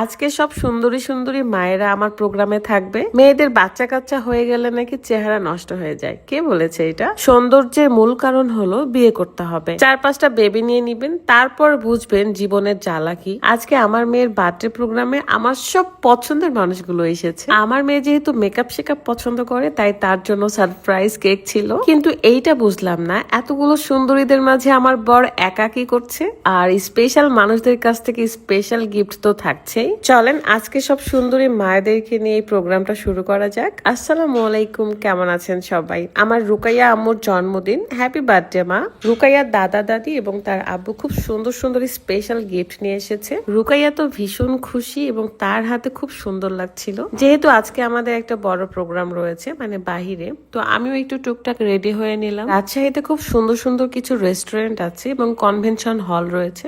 আজকে সব সুন্দরী সুন্দরী মায়েরা আমার প্রোগ্রামে থাকবে। মেয়েদের বাচ্চা কাচ্চা হয়ে গেলে নাকি চেহারা নষ্ট হয়ে যায়। কে বলেছে এটা? সৌন্দর্যের মূল কারণ হলো বিয়ে করতে হবে, 4-5টা বেবি নিয়ে নিবেন, তারপর বুঝবেন জীবনের জ্বালা কি। আজকে আমার মেয়ের বার্থডে প্রোগ্রামে আমার সব পছন্দের মানুষগুলো এসেছে। আমার মেয়ে যেহেতু মেকআপ শেকআপ পছন্দ করে, তাই তার জন্য সারপ্রাইজ কেক ছিল। কিন্তু এইটা বুঝলাম না, এতগুলো সুন্দরীদের মাঝে আমার বর একা কি করছে। আর স্পেশাল মানুষদের কাছ থেকে স্পেশাল গিফট তো থাকছে। চলেন আজকে সব সুন্দরী মায়েদেরকে নিয়ে এই প্রোগ্রামটা শুরু করা যাক। আসসালামু আলাইকুম, কেমন আছেন সবাই? আমার রুকাইয়া আম্মুর জন্মদিন, হ্যাপি বার্থডে মা। রুকাইয়ার দাদা দাদি এবং তার আব্বু খুব সুন্দর সুন্দর স্পেশাল গিফট নিয়ে এসেছে। রুকাইয়া তো ভীষণ খুশি এবং তার হাতে খুব সুন্দর লাগছিল। যেহেতু আজকে আমাদের একটা বড় প্রোগ্রাম রয়েছে, মানে বাহিরে, তো আমিও একটু টুকটাক রেডি হয়ে নিলাম। রাজশাহীতে খুব সুন্দর সুন্দর কিছু রেস্টুরেন্ট আছে এবং কনভেনশন হল রয়েছে।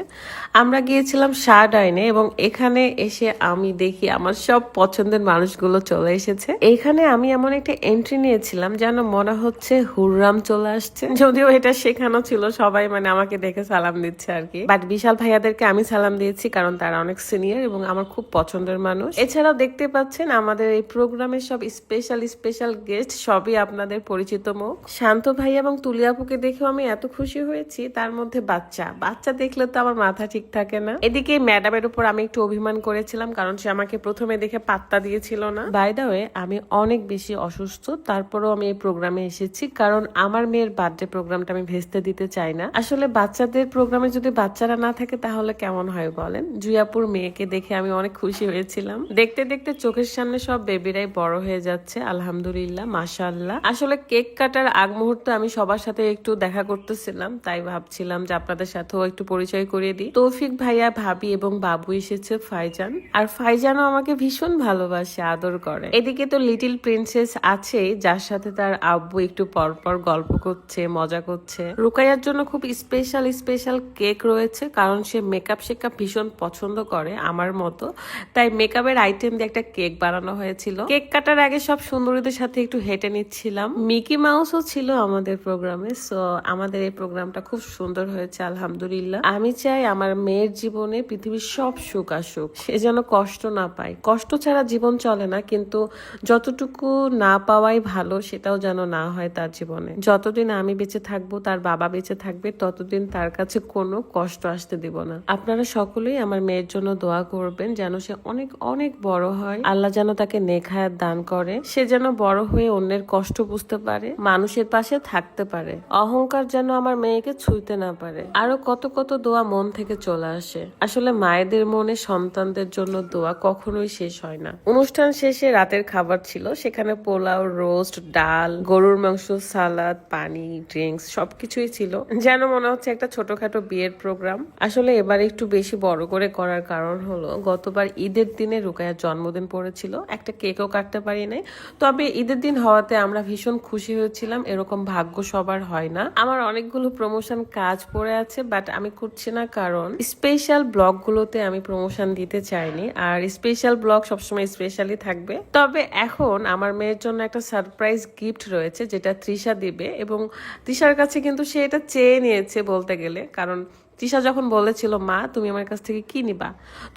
আমরা গিয়েছিলাম শাহডাইনে এবং এখানে এসে আমি দেখি আমার সব পছন্দের মানুষগুলো চলে এসেছে। এখানে আমি এমন একটা এন্ট্রি নিয়েছিলাম যেন মনে হচ্ছে হুররাম চলে আসছে। যদিও এটা শেখানো ছিল, সবাই মানে আমাকে দেখে সালাম দিচ্ছে আর কি। বাট বিশাল ভাইয়াদেরকে আমি সালাম দিয়েছি কারণ তারা অনেক সিনিয়র এবং আমার খুব পছন্দের মানুষ। এছাড়াও দেখতে পাচ্ছেন আমাদের এই প্রোগ্রামের সব স্পেশাল গেস্ট সবই আপনাদের পরিচিত মুখ। শান্ত ভাই এবং তুলিয়াপুকে দেখেও আমি এত খুশি হয়েছি। তার মধ্যে বাচ্চা দেখলে তো আমার মাথা ঠিক থাকে না। এদিকে ম্যাডামের উপর আমি একটু অভিমান করেছিলাম কারণ সে আমাকে প্রথমে দেখে পাত্তা দিয়েছিল না। বাই দা ওয়ে, আমি অনেক বেশি অসুস্থ, তারপরেও আমি এই প্রোগ্রামে এসেছি কারণ আমার মেয়ের বার্থডে প্রোগ্রামটা আমি ভেস্তে দিতে চাই না। আসলে বাচ্চাদের প্রোগ্রামে যদি বাচ্চারা না থাকে তাহলে কেমন হয় বলেন? জুয়াপুর মেয়েকে দেখে আমি অনেক খুশি হয়েছিলাম। দেখতে দেখতে চোখের সামনে সব বেবিরাই বড় হয়ে যাচ্ছে, আলহামদুলিল্লাহ, মাশাআল্লাহ। আসলে কেক কাটার আগ মুহূর্তে আমি সবার সাথে একটু দেখা করতেছিলাম, তাই ভাবছিলাম যে আপনাদের সাথেও একটু পরিচয় করিয়ে দিই। তৌফিক ভাইয়া, ভাবি এবং বাবু এসেছে, ফাইজান। আর ফাইজানও আমাকে ভীষণ ভালোবাসে, আদর করে। এদিকে তো লিটিল প্রিন্সেস আছে, যার সাথে তার আব্বু একটু পরপর গল্প করছে, মজা করছে। রুকাইয়ার জন্য খুব স্পেশাল কেক রয়েছে কারণ সে মেকআপ শেকআপ ভীষণ পছন্দ করে আমার মতো, তাই মেকআপের আইটেম দিয়ে একটা কেক বানানো হয়েছিল। কেক কাটার আগে সব সুন্দরীদের সাথে একটু হেঁটে নিচ্ছিলাম। মিকি মাউসও ছিল আমাদের প্রোগ্রামে। সো আমাদের এই প্রোগ্রামটা খুব সুন্দর হয়েছে, আলহামদুলিল্লাহ। আমি চাই আমার মেয়ের জীবনে পৃথিবীর সব সুখ আসুক, সে যেন কষ্ট না পায়। কষ্ট ছাড়া জীবন চলে না, কিন্তু যতটুকু না পাওয়াই ভালো সেটাও যেন না হয় তার জীবনে। যতদিন আমি বেঁচে থাকবো, তার বাবা বেঁচে থাকবে, ততদিন তার কাছে কোনো কষ্ট আসতে দিব না। আপনারা সকলেই আমার মেয়ের জন্য দোয়া করবেন যেন সে অনেক অনেক বড় হয়, আল্লাহ যেন তাকে নেক হায়াত দান করে, সে যেন বড় হয়ে অন্যের কষ্ট বুঝতে পারে, মানুষের পাশে থাকতে পারে, অহংকার যেন আমার মেয়েকে ছুঁইতে না পারে। আরো কত কত দোয়া মন থেকে চলে আসে। আসলে মায়েদের মনে সন্তানদের জন্য দোয়া কখনোই শেষ হয় না। অনুষ্ঠান শেষে রাতের খাবার ছিল, সেখানে পোলাও, রোস্ট, ডাল, গরুর মাংস, সালাদ, পানি, ড্রিঙ্কস সবকিছুই ছিল, যেন মনে হচ্ছে একটা ছোটখাটো বিয়ের প্রোগ্রাম। আসলে এবার একটু বেশি বড় করে করার কারণ হলো গতবার ঈদের দিনে রুকাইয়ার জন্মদিন পড়েছিল, একটা কেকও কাটতে পারি নাই। তবে ঈদের দিন হওয়াতে আমরা ভীষণ খুশি হয়েছিলাম, এরকম ভাগ্য সবার হয় না। আমার অনেকগুলো প্রমোশন কাজ পড়ে আছে, বাট আমি করছি না কারণ স্পেশাল ব্লগ গুলোতে আমি প্রমোশন দিতে চাইনি, আর স্পেশাল ব্লগ সবসময় স্পেশালি থাকবে। তবে এখন আমার মেয়ের জন্য একটা সারপ্রাইজ গিফট রয়েছে যেটা তৃষা দিবে, এবং তৃষার কাছে কিন্তু সে এটা চেয়ে নিয়েছে বলতে গেলে। কারণ তৃষা যখন বলেছিল মা তুমি আমার কাছ থেকে কি নিবা,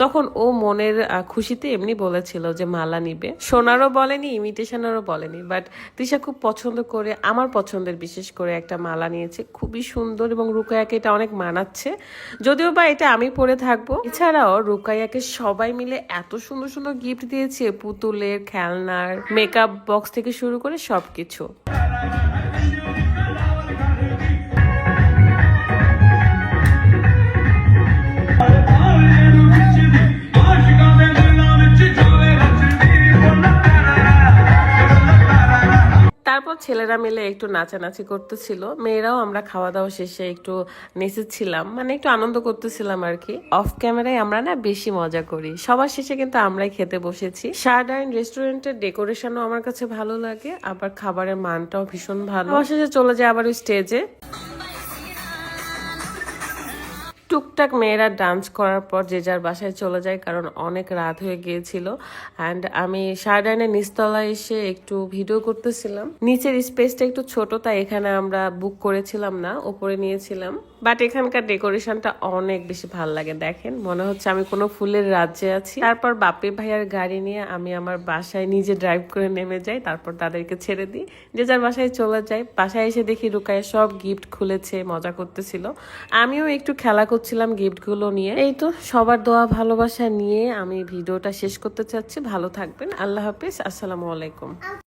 তখন ও মনের খুশিতে এমনি বলেছিল যে মালা নিবে। সোনারও বলেনি, ইমিটেশনেরও বলেনি, বাট তৃষা খুব পছন্দ করে, আমার পছন্দের বিশেষ করে একটা মালা নিয়েছে, খুবই সুন্দর, এবং রুকাইয়াকে এটা অনেক মানাচ্ছে। যদিও বা এটা আমি পরে থাকবো। এছাড়াও রুকাইয়াকে সবাই মিলে এত সুন্দর সুন্দর গিফট দিয়েছে, পুতুলের, খেলনার, মেকআপ বক্স থেকে শুরু করে সবকিছু। তারপর ছেলেরা মিলে একটু নাচানাচি করতেছিল, মেয়েরাও আমরা খাওয়া দাওয়া শেষে একটু নেচেছিলাম, মানে একটু আনন্দ করতেছিলাম আর কি। অফ ক্যামেরায় আমরা না বেশি মজা করি। সবার শেষে কিন্তু আমরাই খেতে বসেছি। শাহডাইন রেস্টুরেন্টের ডেকোরেশনও আমার কাছে ভালো লাগে, আবার খাবারের মানটাও ভীষণ ভালো। শেষে চলে যায় আবার ওই স্টেজে। টুকটাক মেয়েরা ডান্স করার পর যে যার বাসায় চলে যায়, কারণ অনেক রাত হয়ে গিয়েছিল। অ্যান্ড আমি শারডাইনের নিচতলায় এসে একটু ভিডিও করতেছিলাম। নিচের স্পেসটা একটু ছোট, তাই এখানে আমরা বুক করেছিলাম না, ওপরে নিয়েছিলাম। বাট এখানকার ডেকোরেশনটা অনেক বেশি ভালো লাগে। দেখেন, মনে হচ্ছে আমি কোনো ফুলের রাজ্যে আছি। তারপর বাপ্পি ভাইয়ার গাড়ি নিয়ে আমি আমার বাসায় নিজে ড্রাইভ করে নেমে যাই, তারপর তাদেরকে ছেড়ে দিই, যে যার বাসায় চলে যায়। বাসায় এসে দেখি রুকায়া সব গিফট খুলেছে, মজা করতেছিল। আমিও একটু খেলা করছিলাম গিফটগুলো নিয়ে। এই তো, সবার দোয়া ভালোবাসা নিয়ে আমি ভিডিওটা শেষ করতে চাচ্ছি। ভালো থাকবেন, আল্লাহ হাফিজ, আসসালামু আলাইকুম।